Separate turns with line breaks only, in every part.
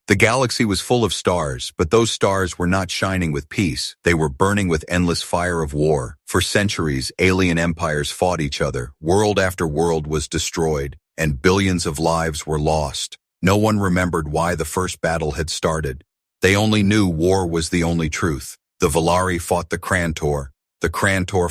The galaxy was full of stars, but those stars were not shining with peace. They were burning with endless fire of war. For centuries, alien empires fought each other. World after world was destroyed, and billions of lives were lost. No one remembered why the first battle had started. They only knew war was the only truth. The Valari fought the Krantor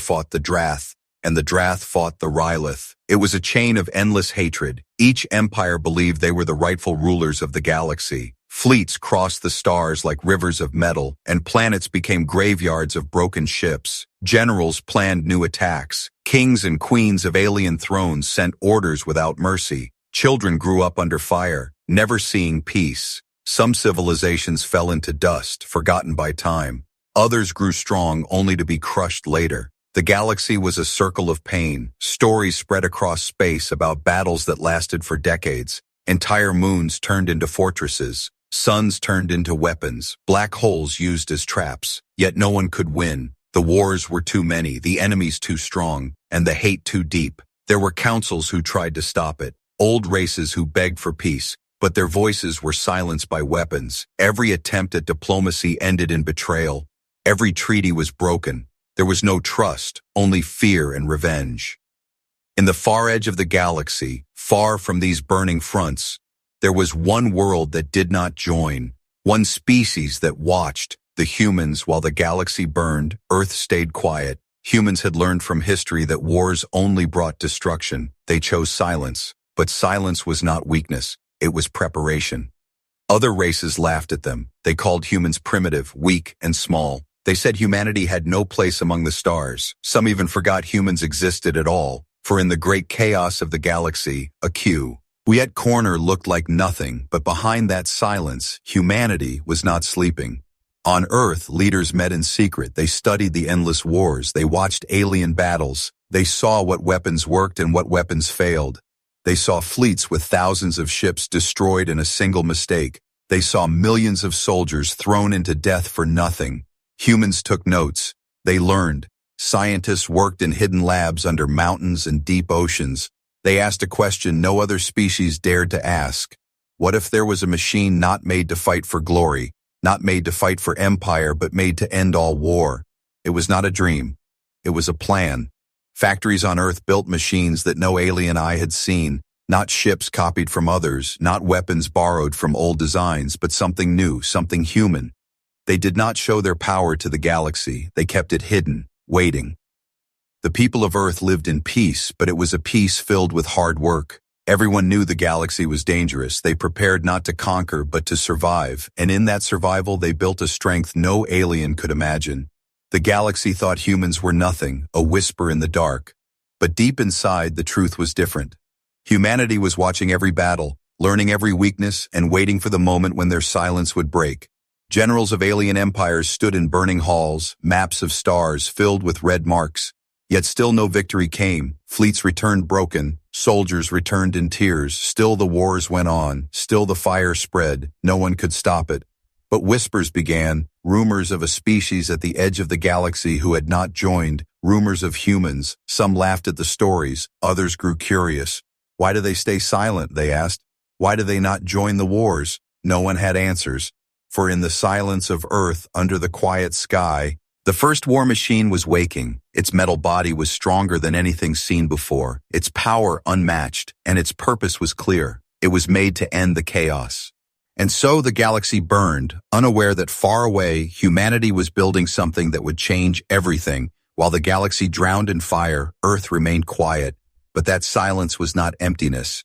fought the Drath, and the Drath fought the Rylith. It was a chain of endless hatred. Each empire believed they were the rightful rulers of the galaxy. Fleets crossed the stars like rivers of metal, and planets became graveyards of broken ships. Generals planned new attacks. Kings and queens of alien thrones sent orders without mercy. Children grew up under fire, never seeing peace. Some civilizations fell into dust, forgotten by time. Others grew strong only to be crushed later. The galaxy was a circle of pain. Stories spread across space about battles that lasted for decades. Entire moons turned into fortresses. Suns turned into weapons. Black holes used as traps. Yet no one could win. The wars were too many, the enemies too strong, and the hate too deep. There were councils who tried to stop it. Old races who begged for peace, but their voices were silenced by weapons. Every attempt at diplomacy ended in betrayal. Every treaty was broken. There was no trust, only fear and revenge. In the far edge of the galaxy, far from these burning fronts, there was one world that did not join, one species that watched, the humans. While the galaxy burned, Earth stayed quiet. Humans had learned from history that wars only brought destruction. They chose silence, but silence was not weakness, it was preparation. Other races laughed at them. They called humans primitive, weak, and small. They said humanity had no place among the stars. Some even forgot humans existed at all, for in the great chaos of the galaxy, a queue. Yet corner looked like nothing, but behind that silence, humanity was not sleeping. On Earth, leaders met in secret. They studied the endless wars. They watched alien battles. They saw what weapons worked and what weapons failed. They saw fleets with thousands of ships destroyed in a single mistake. They saw millions of soldiers thrown into death for nothing. Humans took notes. They learned. Scientists worked in hidden labs under mountains and deep oceans. They asked a question no other species dared to ask. What if there was a machine not made to fight for glory, not made to fight for empire, but made to end all war? It was not a dream. It was a plan. Factories on Earth built machines that no alien eye had seen, not ships copied from others, not weapons borrowed from old designs, but something new, something human. They did not show their power to the galaxy. They kept it hidden, waiting. The people of Earth lived in peace, but it was a peace filled with hard work. Everyone knew the galaxy was dangerous. They prepared not to conquer, but to survive, and in that survival they built a strength no alien could imagine. The galaxy thought humans were nothing, a whisper in the dark. But deep inside, the truth was different. Humanity was watching every battle, learning every weakness, and waiting for the moment when their silence would break. Generals of alien empires stood in burning halls, maps of stars filled with red marks. Yet still no victory came. Fleets returned broken. Soldiers returned in tears. Still the wars went on. Still the fire spread. No one could stop it. But whispers began, rumors of a species at the edge of the galaxy who had not joined, rumors of humans. Some laughed at the stories. Others grew curious. Why do they stay silent, they asked. Why do they not join the wars? No one had answers. For in the silence of Earth, under the quiet sky, the first war machine was waking. Its metal body was stronger than anything seen before, its power unmatched, and its purpose was clear. It was made to end the chaos. And so the galaxy burned, unaware that far away, humanity was building something that would change everything. While the galaxy drowned in fire, Earth remained quiet. But that silence was not emptiness.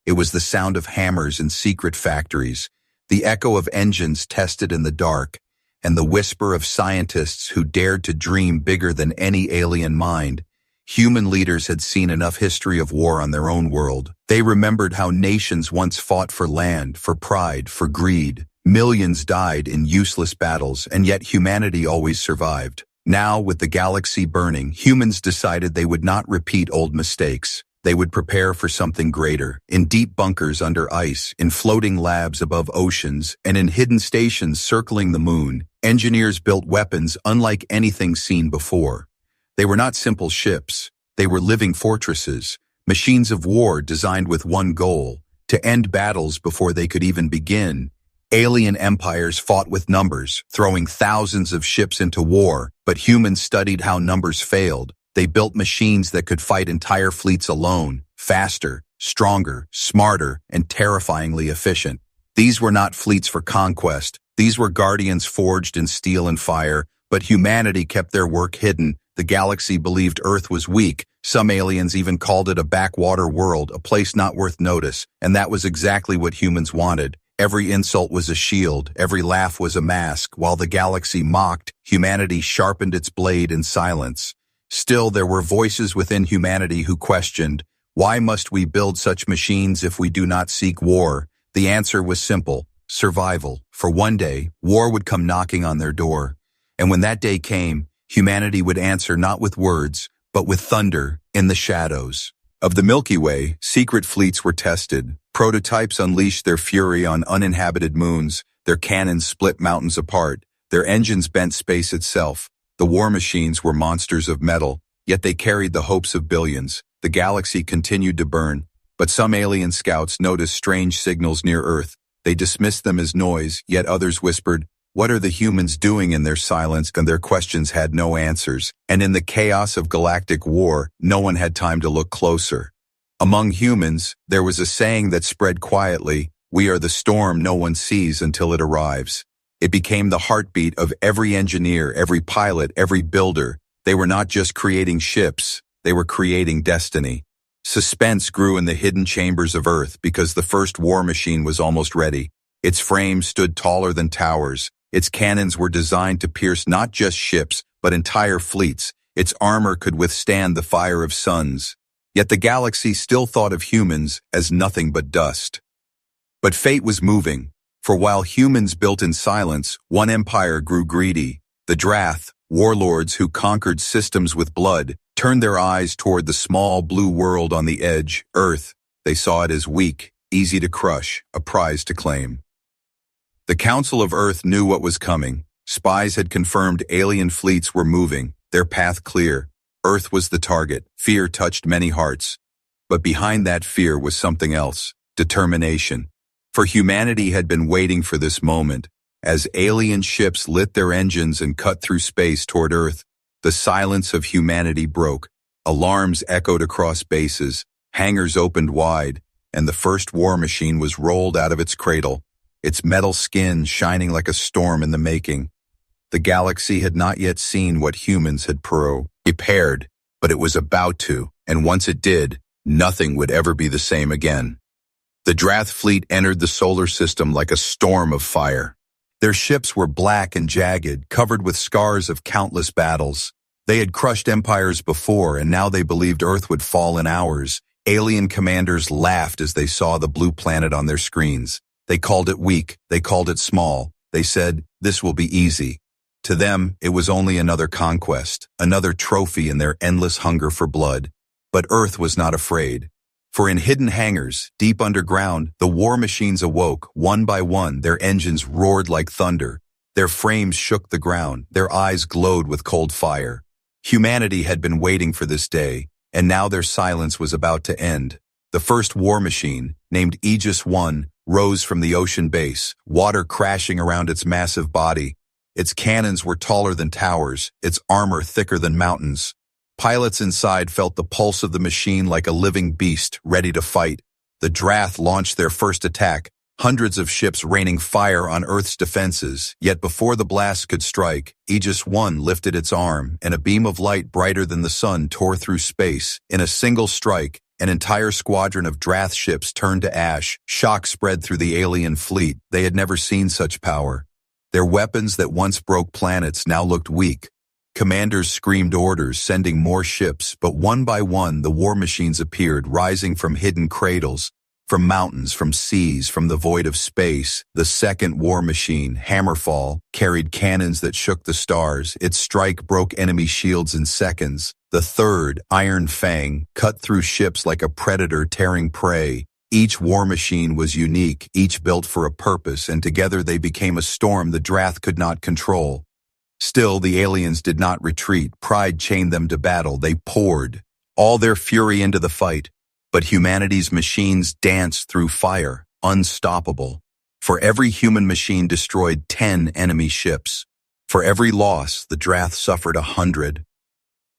It was the sound of hammers in secret factories, the echo of engines tested in the dark, and the whisper of scientists who dared to dream bigger than any alien mind. Human leaders had seen enough history of war on their own world. They remembered how nations once fought for land, for pride, for greed. Millions died in useless battles, and yet humanity always survived. Now, with the galaxy burning, humans decided they would not repeat old mistakes. They would prepare for something greater, in deep bunkers under ice, in floating labs above oceans, and in hidden stations circling the moon. Engineers built weapons unlike anything seen before. They were not simple ships. They were living fortresses, machines of war designed with one goal, to end battles before they could even begin. Alien empires fought with numbers, throwing thousands of ships into war, but humans studied how numbers failed. They built machines that could fight entire fleets alone, faster, stronger, smarter, and terrifyingly efficient. These were not fleets for conquest. These were guardians forged in steel and fire, but humanity kept their work hidden. The galaxy believed Earth was weak. Some aliens even called it a backwater world, a place not worth notice, and that was exactly what humans wanted. Every insult was a shield, every laugh was a mask. While the galaxy mocked, humanity sharpened its blade in silence. Still, there were voices within humanity who questioned, why must we build such machines if we do not seek war? The answer was simple, survival. For one day, war would come knocking on their door. And when that day came, humanity would answer not with words, but with thunder in the shadows. Of the Milky Way, secret fleets were tested. Prototypes unleashed their fury on uninhabited moons. Their cannons split mountains apart. Their engines bent space itself. The war machines were monsters of metal, yet they carried the hopes of billions. The galaxy continued to burn, but some alien scouts noticed strange signals near Earth. They dismissed them as noise, yet others whispered, what are the humans doing in their silence? And their questions had no answers. And in the chaos of galactic war, no one had time to look closer. Among humans, there was a saying that spread quietly, we are the storm no one sees until it arrives. It became the heartbeat of every engineer, every pilot, every builder. They were not just creating ships, they were creating destiny. Suspense grew in the hidden chambers of Earth because the first war machine was almost ready. Its frame stood taller than towers. Its cannons were designed to pierce not just ships, but entire fleets. Its armor could withstand the fire of suns. Yet the galaxy still thought of humans as nothing but dust. But fate was moving, for while humans built in silence, one empire grew greedy. The Drath, warlords who conquered systems with blood, turned their eyes toward the small blue world on the edge, Earth. They saw it as weak, easy to crush, a prize to claim. The Council of Earth knew what was coming. Spies had confirmed alien fleets were moving, their path clear. Earth was the target. Fear touched many hearts. But behind that fear was something else, determination. For humanity had been waiting for this moment. As alien ships lit their engines and cut through space toward Earth, the silence of humanity broke. Alarms echoed across bases, hangars opened wide, and the first war machine was rolled out of its cradle, its metal skin shining like a storm in the making. The galaxy had not yet seen what humans had prepared, but it was about to, and once it did, nothing would ever be the same again. The Drath fleet entered the solar system like a storm of fire. Their ships were black and jagged, covered with scars of countless battles. They had crushed empires before, and now they believed Earth would fall in hours. Alien commanders laughed as they saw the blue planet on their screens. They called it weak, they called it small. They said, this will be easy. To them, it was only another conquest, another trophy in their endless hunger for blood. But Earth was not afraid. For in hidden hangars, deep underground, the war machines awoke. One by one, their engines roared like thunder. Their frames shook the ground. Their eyes glowed with cold fire. Humanity had been waiting for this day, and now their silence was about to end. The first war machine, named Aegis I, rose from the ocean base, water crashing around its massive body. Its cannons were taller than towers, its armor thicker than mountains. Pilots inside felt the pulse of the machine like a living beast, ready to fight. The Drath launched their first attack, hundreds of ships raining fire on Earth's defenses. Yet before the blast could strike, Aegis I lifted its arm, and a beam of light brighter than the sun tore through space. In a single strike, an entire squadron of Drath ships turned to ash. Shock spread through the alien fleet. They had never seen such power. Their weapons that once broke planets now looked weak. Commanders screamed orders, sending more ships, but one by one the war machines appeared, rising from hidden cradles, from mountains, from seas, from the void of space. The second war machine, Hammerfall, carried cannons that shook the stars. Its strike broke enemy shields in seconds. The third, Iron Fang, cut through ships like a predator tearing prey. Each war machine was unique, each built for a purpose, and together they became a storm the Drath could not control. Still, the aliens did not retreat. Pride chained them to battle. They poured all their fury into the fight. But humanity's machines danced through fire, unstoppable. For every human machine destroyed 10 enemy ships. For every loss, the Drath suffered 100.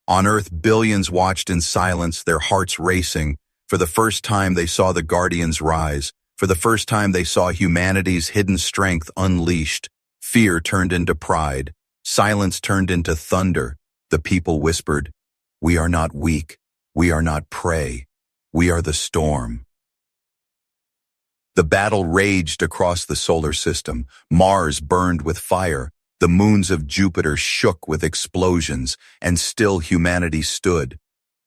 On Earth, billions watched in silence, their hearts racing. For the first time, they saw the Guardians rise. For the first time, they saw humanity's hidden strength unleashed. Fear turned into pride. Silence turned into thunder. The people whispered, "We are not weak. We are not prey. We are the storm." The battle raged across the solar system. Mars burned with fire. The moons of Jupiter shook with explosions, and still humanity stood.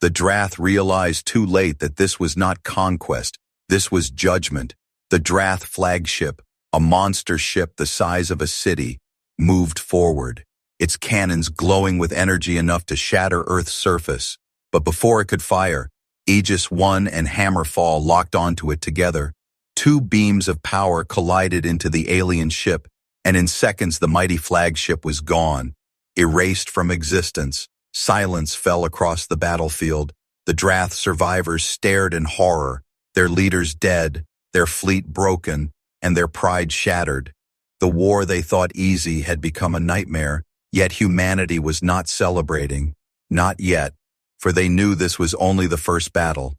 The Drath realized too late that this was not conquest. This was judgment. The Drath flagship, a monster ship the size of a city, moved forward, its cannons glowing with energy enough to shatter Earth's surface. But before it could fire, Aegis I and Hammerfall locked onto it together. Two beams of power collided into the alien ship, and in seconds the mighty flagship was gone, erased from existence. Silence fell across the battlefield. The Drath survivors stared in horror, their leaders dead, their fleet broken, and their pride shattered. The war they thought easy had become a nightmare, yet humanity was not celebrating. Not yet, for they knew this was only the first battle.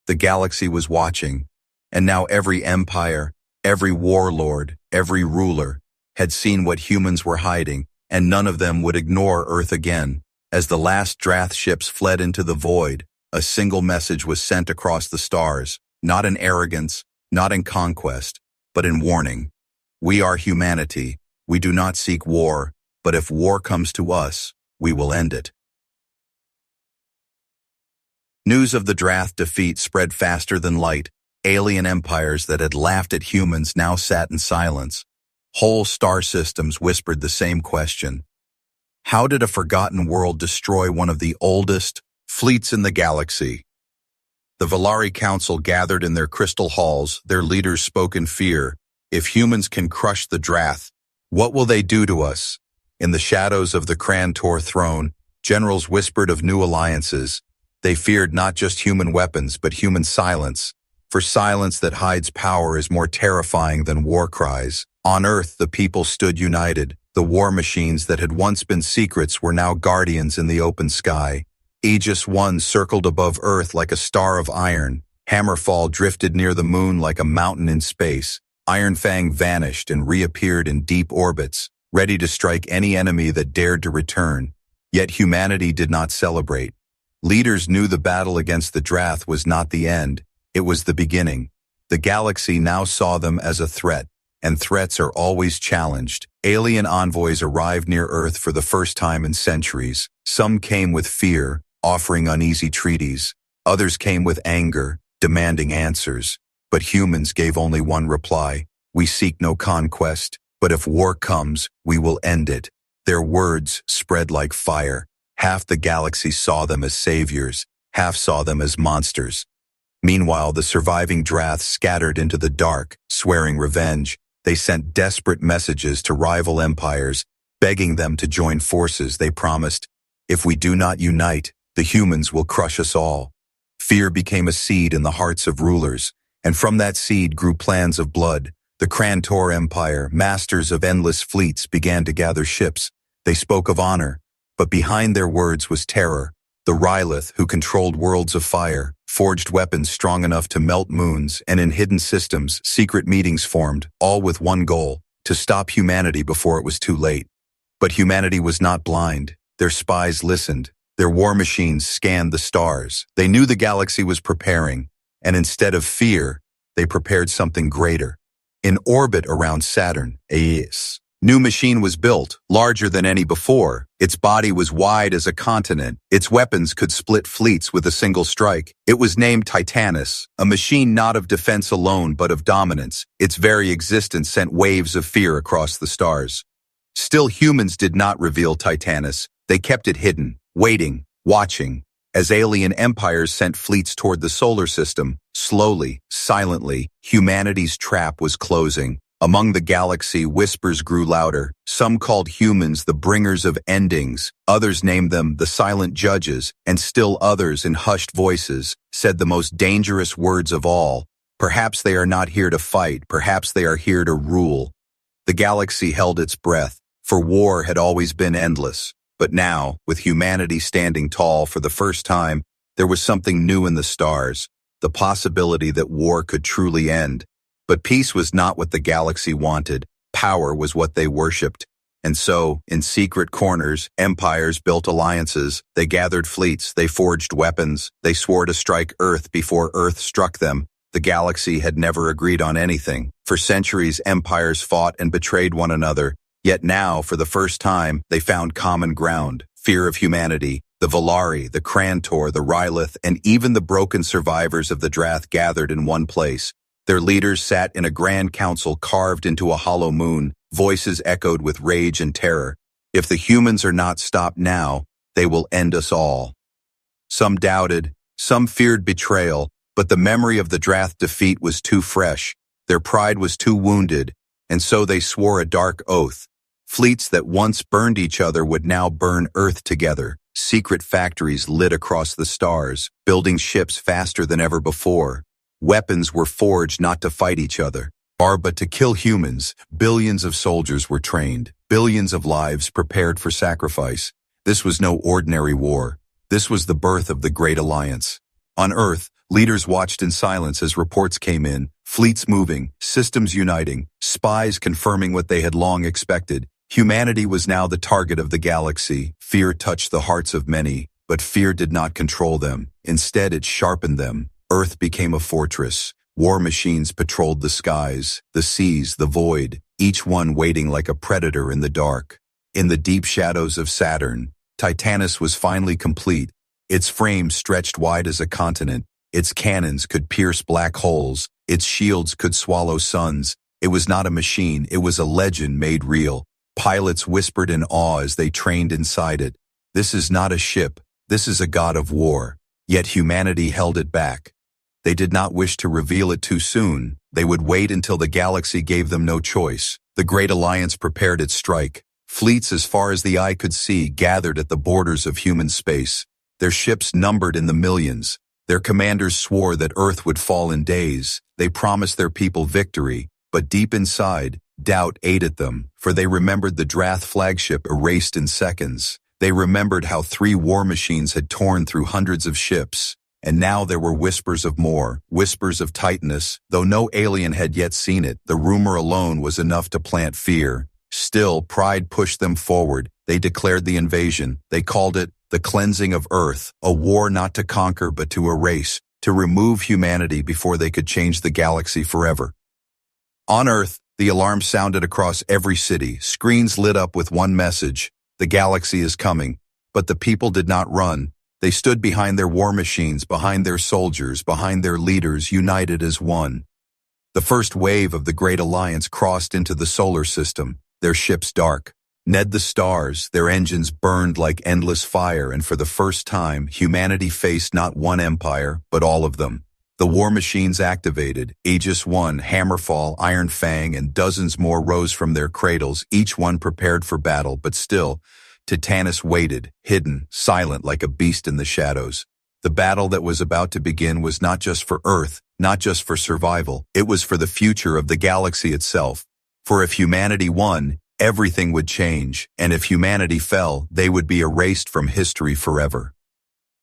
The galaxy was watching, and now every empire, every warlord, every ruler had seen what humans were hiding, and none of them would ignore Earth again. As the last Drath ships fled into the void, a single message was sent across the stars, not in arrogance, not in conquest, but in warning. We are humanity. We do not seek war, but if war comes to us, we will end it. News of the Drath defeat spread faster than light. Alien empires that had laughed at humans now sat in silence. Whole star systems whispered the same question. How did a forgotten world destroy one of the oldest fleets in the galaxy? The Valari Council gathered in their crystal halls. Their leaders spoke in fear. If humans can crush the Drath, what will they do to us? In the shadows of the Krantor throne, generals whispered of new alliances. They feared not just human weapons, but human silence. For silence that hides power is more terrifying than war cries. On Earth, the people stood united. The war machines that had once been secrets were now guardians in the open sky. Aegis I circled above Earth like a star of iron. Hammerfall drifted near the moon like a mountain in space. Ironfang vanished and reappeared in deep orbits, ready to strike any enemy that dared to return. Yet humanity did not celebrate. Leaders knew the battle against the Drath was not the end. It was the beginning. The galaxy now saw them as a threat, and threats are always challenged. Alien envoys arrived near Earth for the first time in centuries. Some came with fear, offering uneasy treaties. Others came with anger, demanding answers. But humans gave only one reply: we seek no conquest, but if war comes, we will end it. Their words spread like fire. Half the galaxy saw them as saviors, half saw them as monsters. Meanwhile, the surviving Drath scattered into the dark, swearing revenge. They sent desperate messages to rival empires, begging them to join forces. They promised, if we do not unite, the humans will crush us all. Fear became a seed in the hearts of rulers, and from that seed grew plans of blood. The Krantor Empire, masters of endless fleets, began to gather ships. They spoke of honor, but behind their words was terror. The Rylith, who controlled worlds of fire, forged weapons strong enough to melt moons, and in hidden systems, secret meetings formed, all with one goal: to stop humanity before it was too late. But humanity was not blind. Their spies listened. Their war machines scanned the stars. They knew the galaxy was preparing, and instead of fear, they prepared something greater. In orbit around Saturn, a new machine was built, larger than any before. Its body was wide as a continent. Its weapons could split fleets with a single strike. It was named Titanus, a machine not of defense alone but of dominance. Its very existence sent waves of fear across the stars. Still, humans did not reveal Titanus. They kept it hidden, waiting, watching. As alien empires sent fleets toward the solar system, slowly, silently, humanity's trap was closing. Among the galaxy, whispers grew louder. Some called humans the bringers of endings. Others named them the silent judges, and still others, in hushed voices, said the most dangerous words of all: Perhaps they are not here to fight, perhaps they are here to rule. The galaxy held its breath, for war had always been endless. But now, with humanity standing tall for the first time, there was something new in the stars, the possibility that war could truly end. But peace was not what the galaxy wanted, power was what they worshipped. And so, in secret corners, empires built alliances, they gathered fleets, they forged weapons, they swore to strike Earth before Earth struck them. The galaxy had never agreed on anything. For centuries, empires fought and betrayed one another. Yet now, for the first time, they found common ground, fear of humanity. The Valari, the Krantor, the Rylith, and even the broken survivors of the Drath gathered in one place. Their leaders sat in a grand council carved into a hollow moon, voices echoed with rage and terror. If the humans are not stopped now, they will end us all. Some doubted, some feared betrayal, but the memory of the Drath defeat was too fresh. Their pride was too wounded, and so they swore a dark oath. Fleets that once burned each other would now burn Earth together. Secret factories lit across the stars, building ships faster than ever before. Weapons were forged not to fight each other, but to kill humans. Billions of soldiers were trained, billions of lives prepared for sacrifice. This was no ordinary war. This was the birth of the Great Alliance. On Earth, leaders watched in silence as reports came in, fleets moving, systems uniting, spies confirming what they had long expected. Humanity was now the target of the galaxy. Fear touched the hearts of many, but fear did not control them. Instead, it sharpened them. Earth became a fortress. War machines patrolled the skies, the seas, the void, each one waiting like a predator in the dark. In the deep shadows of Saturn, Titanus was finally complete. Its frame stretched wide as a continent. Its cannons could pierce black holes. Its shields could swallow suns. It was not a machine, it was a legend made real. Pilots whispered in awe as they trained inside it. This is not a ship, this is a god of war. Yet humanity held it back. They did not wish to reveal it too soon. They would wait until the galaxy gave them no choice. The Great Alliance prepared its strike. Fleets as far as the eye could see gathered at the borders of human space. Their ships numbered in the millions. Their commanders swore that Earth would fall in days. They promised their people victory, but deep inside, doubt ate at them, for they remembered the Drath flagship erased in seconds. They remembered how 3 war machines had torn through hundreds of ships. And now there were whispers of more, whispers of Titanus. Though no alien had yet seen it, the rumor alone was enough to plant fear. Still, pride pushed them forward. They declared the invasion. They called it the cleansing of Earth, a war not to conquer but to erase, to remove humanity before they could change the galaxy forever. On Earth, the alarm sounded across every city. Screens lit up with one message: the galaxy is coming. But the people did not run. They stood behind their war machines, behind their soldiers, behind their leaders, united as one. The first wave of the Great Alliance crossed into the solar system, their ships dark. Ned the stars, their engines burned like endless fire, and for the first time, humanity faced not one empire, but all of them. The war machines activated. Aegis I, Hammerfall, Iron Fang, and dozens more rose from their cradles, each one prepared for battle, but still, Titanus waited, hidden, silent like a beast in the shadows. The battle that was about to begin was not just for Earth, not just for survival, it was for the future of the galaxy itself. For if humanity won, everything would change, and if humanity fell, they would be erased from history forever.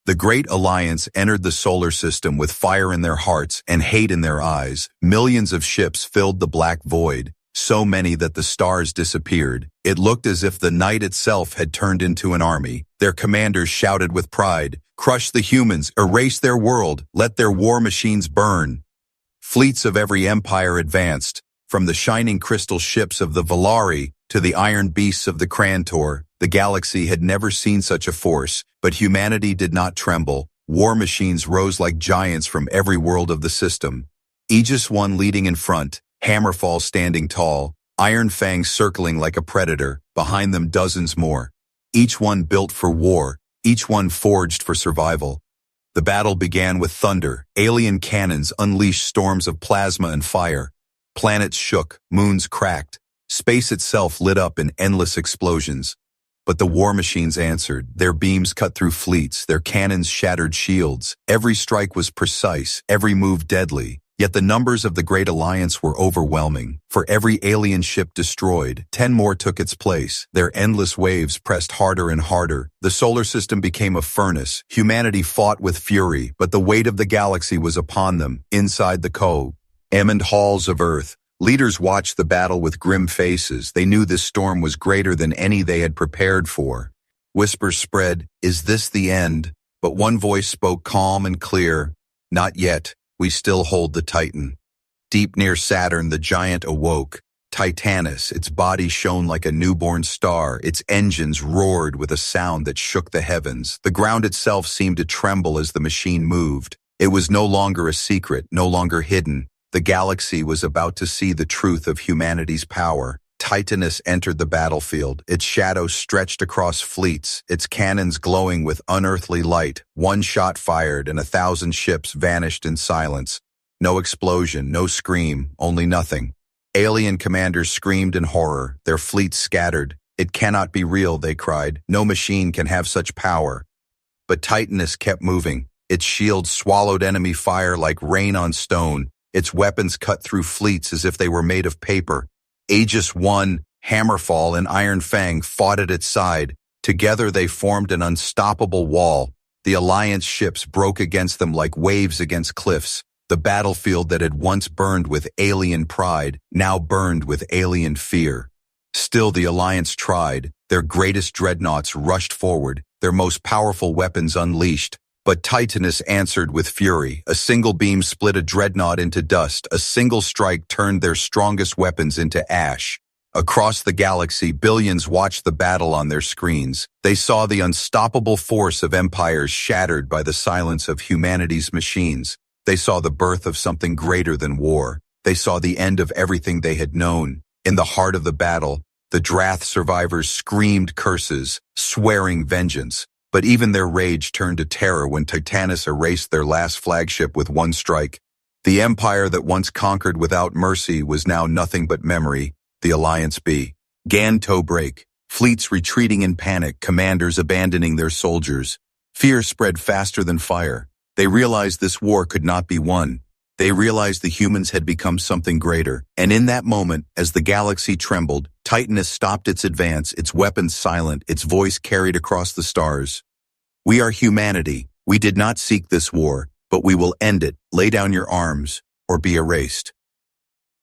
The Great Alliance entered the solar system with fire in their hearts and hate in their eyes. Millions of ships filled the black void, so many that the stars disappeared. It looked as if the night itself had turned into an army. Their commanders shouted with pride, "Crush the humans, erase their world, let their war machines burn." Fleets of every empire advanced, from the shining crystal ships of the Valari to the iron beasts of the Krantor. The galaxy had never seen such a force, but humanity did not tremble. War machines rose like giants from every world of the system. Aegis I leading in front, Hammerfall standing tall, Iron Fang circling like a predator, behind them dozens more. Each one built for war, each one forged for survival. The battle began with thunder. Alien cannons unleashed storms of plasma and fire. Planets shook, moons cracked. Space itself lit up in endless explosions. But the war machines answered. Their beams cut through fleets, their cannons shattered shields. Every strike was precise, every move deadly. Yet the numbers of the Great Alliance were overwhelming. For every alien ship destroyed, 10 more took its place. Their endless waves pressed harder and harder. The solar system became a furnace. Humanity fought with fury, but the weight of the galaxy was upon them. Inside the co-eminent halls of Earth, leaders watched the battle with grim faces. They knew this storm was greater than any they had prepared for. Whispers spread, "Is this the end?" But one voice spoke calm and clear, "Not yet. We still hold the Titan." Deep near Saturn, the giant awoke. Titanus, its body shone like a newborn star. Its engines roared with a sound that shook the heavens. The ground itself seemed to tremble as the machine moved. It was no longer a secret, no longer hidden. The galaxy was about to see the truth of humanity's power. Titanus entered the battlefield, its shadow stretched across fleets, its cannons glowing with unearthly light. One shot fired and 1,000 ships vanished in silence. No explosion, no scream, only nothing. Alien commanders screamed in horror, their fleets scattered. "It cannot be real," they cried. "No machine can have such power." But Titanus kept moving. Its shields swallowed enemy fire like rain on stone. Its weapons cut through fleets as if they were made of paper. Aegis I, Hammerfall, and Iron Fang fought at its side. Together they formed an unstoppable wall. The Alliance ships broke against them like waves against cliffs. The battlefield that had once burned with alien pride now burned with alien fear. Still the Alliance tried. Their greatest dreadnoughts rushed forward, their most powerful weapons unleashed. But Titanus answered with fury. A single beam split a dreadnought into dust. A single strike turned their strongest weapons into ash. Across the galaxy, billions watched the battle on their screens. They saw the unstoppable force of empires shattered by the silence of humanity's machines. They saw the birth of something greater than war. They saw the end of everything they had known. In the heart of the battle, the Drath survivors screamed curses, swearing vengeance. But even their rage turned to terror when Titanus erased their last flagship with one strike. The empire that once conquered without mercy was now nothing but memory. The Alliance began to break. Fleets retreating in panic, commanders abandoning their soldiers. Fear spread faster than fire. They realized this war could not be won. They realized the humans had become something greater. And in that moment, as the galaxy trembled, Titanus stopped its advance, its weapons silent, its voice carried across the stars. "We are humanity. We did not seek this war, but we will end it. Lay down your arms, or be erased."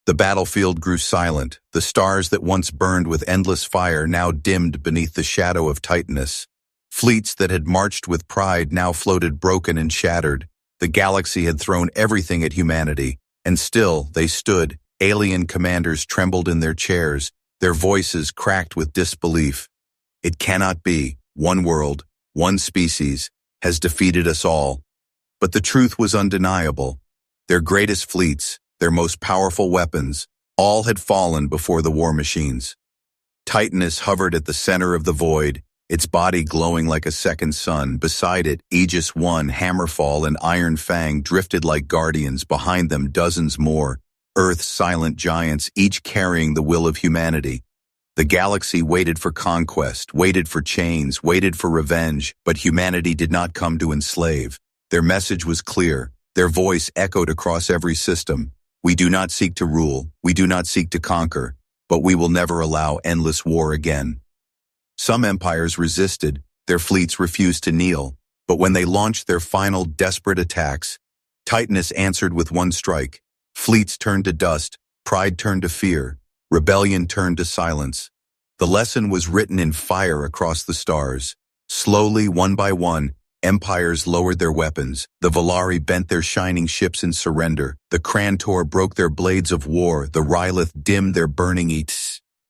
The battlefield grew silent. The stars that once burned with endless fire now dimmed beneath the shadow of Titanus. Fleets that had marched with pride now floated broken and shattered. The galaxy had thrown everything at humanity, and still they stood. Alien commanders trembled in their chairs, their voices cracked with disbelief. It cannot be. One world, one species, has defeated us all. But the truth was undeniable. Their greatest fleets, their most powerful weapons, all had fallen before the war machines. Titanus hovered at the center of the void, its body glowing like a second sun. Beside it, Aegis I, Hammerfall, and Iron Fang drifted like guardians. Behind them, dozens more, Earth's silent giants, each carrying the will of humanity. The galaxy waited for conquest, waited for chains, waited for revenge, but humanity did not come to enslave. Their message was clear. Their voice echoed across every system. "We do not seek to rule, we do not seek to conquer, but we will never allow endless war again." Some empires resisted, their fleets refused to kneel, but when they launched their final desperate attacks, Titanus answered with one strike. Fleets turned to dust, pride turned to fear, rebellion turned to silence. The lesson was written in fire across the stars. Slowly, one by one, empires lowered their weapons. The Volari bent their shining ships in surrender. The Krantor broke their blades of war. The Rylith dimmed their burning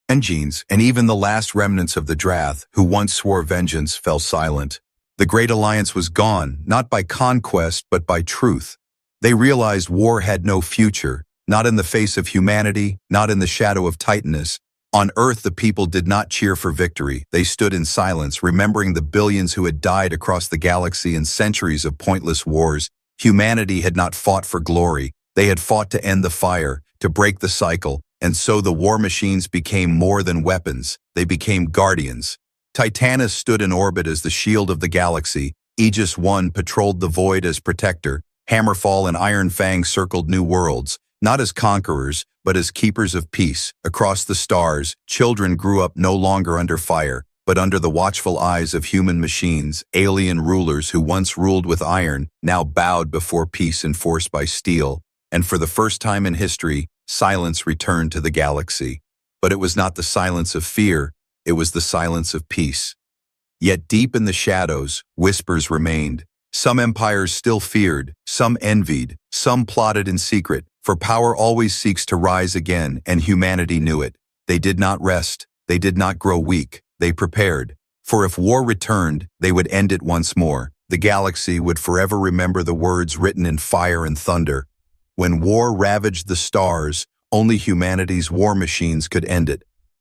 engines, and even the last remnants of the Drath, who once swore vengeance, fell silent. The Great Alliance was gone, not by conquest, but by truth. They realized war had no future, not in the face of humanity, not in the shadow of Titanus. On Earth, the people did not cheer for victory. They stood in silence, remembering the billions who had died across the galaxy in centuries of pointless wars. Humanity had not fought for glory. They had fought to end the fire, to break the cycle. And so the war machines became more than weapons. They became guardians. Titanus stood in orbit as the shield of the galaxy. Aegis I patrolled the void as protector. Hammerfall and Iron Fang circled new worlds, not as conquerors, but as keepers of peace. Across the stars, children grew up no longer under fire, but under the watchful eyes of human machines. Alien rulers who once ruled with iron now bowed before peace enforced by steel. And for the first time in history, silence returned to the galaxy. But it was not the silence of fear, it was the silence of peace. Yet deep in the shadows, whispers remained. Some empires still feared, some envied, some plotted in secret, for power always seeks to rise again, and humanity knew it. They did not rest, they did not grow weak, they prepared. For if war returned, they would end it once more. The galaxy would forever remember the words written in fire and thunder. When war ravaged the stars, only humanity's war machines could end it.